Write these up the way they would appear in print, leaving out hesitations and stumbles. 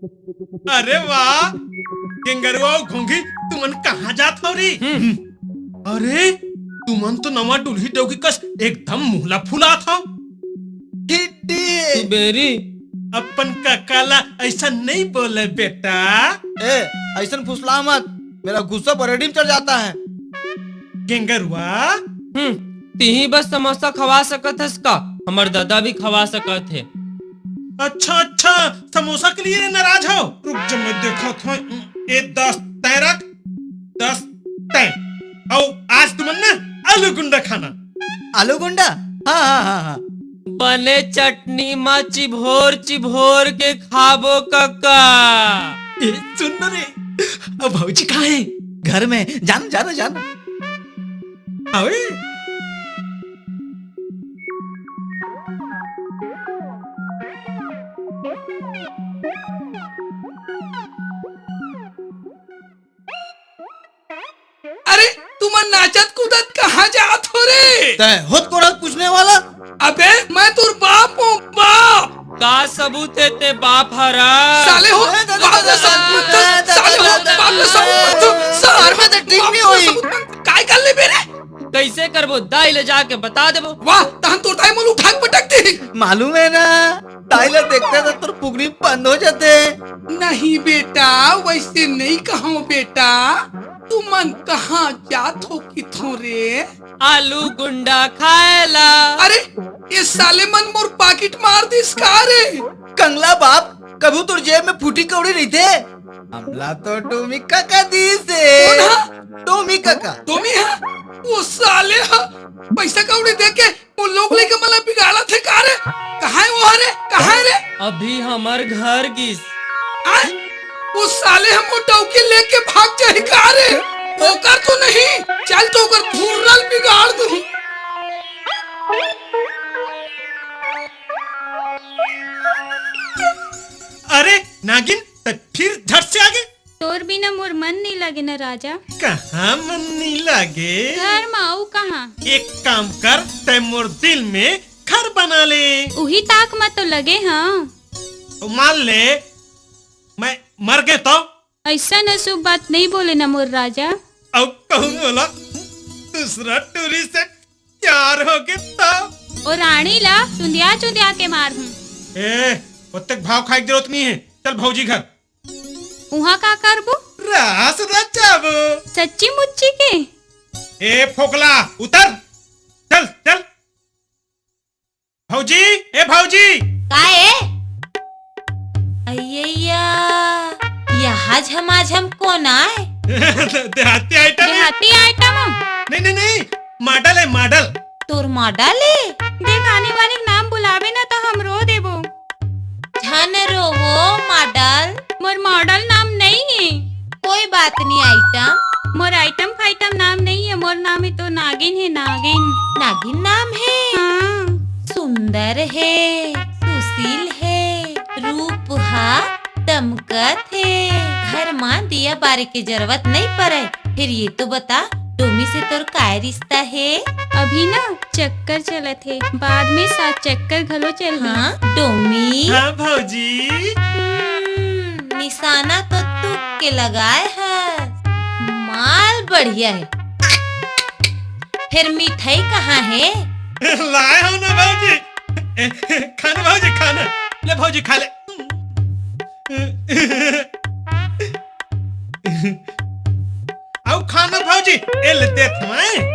अरे वाह गेंगरवा घोंगी तुमन कहाँ जात हो री? अरे तुमन तो नवा दुल्ही डोगी कस एकदम मुहला फुला था। बेरी अपन काकाला ऐसा नहीं बोले बेटा। ऐसा फुसला मत, मेरा गुस्सा बरेडी में चढ़ जाता है। गेंगरवा तीही बस समोसा खवा सकत है इसका, हमार दादा भी खवा सकत है। अच्छा अच्छा समोसा के लिए नाराज हो? रुक जा मैं देखा था। ये 10 तय रख, 10 तय। और आज तुमन ना आलू गुंडा खाना। आलू गुंडा? हाँ। बने चटनी मा चिभोर चिभोर के खाबो काका। सुन ना रे, अब भौजी कहाँ है? घर में। जाना। आवे अरे तुम नाचत कूदत कहाँ जात हो रे? खुद को रात पूछने वाला। अबे मैं तुर बाप हूँ, बाप। का सबूत है ते बाप हरा? साले हो बाप का सबूत, साले हो बाप का सबूत। सर में तो ठीक नहीं हुई। काय कर ले बेरे? कैसे करबो? दाई ले जाके बता देबो। वाह तहन तो टाइम मोल उठा के पटक दी। मालूम है ना, टाइलर देखते तो तुर पुगड़ी बंद हो जाते। नहीं बेटा वैसे नहीं कहो बेटा। तुमन कहाँ जात हो किथों रे? आलू गुंडा खाएला। अरे ये साले मन मोर पाकिट मार दिस का रे? कंगला बाप, कभी तुर जेब में फूटी कौड़ी नहीं थे। हमला तो टोमी काका दी से। टोमी काका तुम ही है? वो साले हा पैसा कौड़ी दे के वो लोग लेके मला बिगाड़ा थे का रे? कहाँ है वो हरे? कहाँ है रे? अभी हमार घर गिस। आए? वो साले हम वो टौकी लेके भाग जाए का रे? ओकर तो नहीं, चल तो ओकर धूरल बिगाड़ दूं। अरे नागिन तब फिर झट से आगे। तोर बिना मोर मन नहीं लगे न राजा। कहाँ मन नहीं लागे? घर में आऊ कहाँ? एक काम कर, तय मोर दिल में घर बना ले। उही ताक में तो लगे हाँ। तो मान ले मैं मर गए तो? ऐसा न शुभ बात नहीं बोले न मोर राजा। अब कहूँ बोला दूसरा टूरी से प्यार हो गया तो? और रानी ला चुंदिया के मार हूँ। तक भाव खाए की जरूरत नहीं है। चल भौजी घर। उहाँ का करबो? रास रचाबो। सच्ची मुच्ची के? ए फोकला उतर, चल चल। भौजी, ए भौजी। काहे? अय्या यहाँ झमाझम कौन आए? देहाती आइटम है। देहाती आइटम? नहीं मॉडल है मॉडल। तोर मॉडल है? देख आने वाले नाम बुलावे ना तो हम रो देबो। धन रोवो मॉडल। मोर मॉडल नाम नहीं है। कोई बात नहीं आइटम। मोर आइटम फाइटम नाम नहीं है। मोर नाम है तो नागिन है, नागिन। नागिन नाम है? हाँ। सुंदर है, सुशील है, रूप हा दमकत है। घर मां दिया बारे के जरूरत नहीं पड़े। फिर ये तो बता टोमी से तोर काय रिश्ता है? अभी ना चक्कर चलत है, बाद में 7 चक्कर घलो चल। हाँ टोमी। हाँ भौजी। निशाना तो तू के लगाए है। माल बढ़िया है। फिर मिठाई कहाँ है? लाए हो ना भौजी। खाना भौजी खाना। ले भौजी खा ले। आओ खाना भौजी। ए ले दे तुम्हें।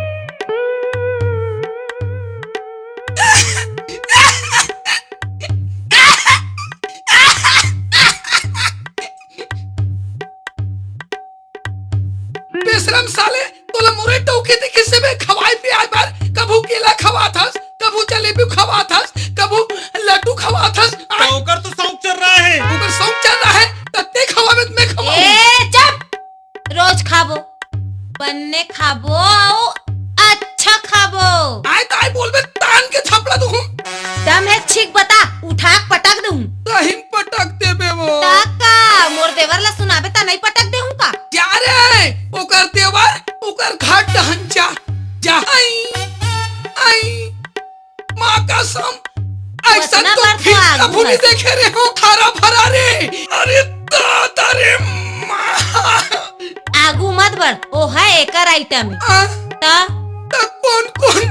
बेशरम साले तोला मुरे टौके थे किसे में खवाई पियाई बार। कभू केला खवा थस, कभू जलेबी खवा थस, कभू लड्डू खवा थस। ओकर तो शौक चल रहा है। ओकर शौक चल रहा है तत्ते खवावे मैं खवाऊं। ए चुप। रोज खाबो, बनने खाबो आओ अच्छा खाबो। आए तो आए बोल बे तान के थपड़ा दूं। दम है छिक बता, उठा पटक दूं। तहिन पटक देबे वो। ताका मोर देवर ला सुनाबे ता नहीं पटक देहूं का? जा रे ओकर देवर ओकर घाट दहन जा आई माँ कसम ऐसा वतना तो बार तो फिर आगू कभी नहीं बस। देखे रे हो खारा भरा रे। अरे दादा रे माँ आगू मत बढ़, ओ है एकर आइटम आ, ता त कौन कौन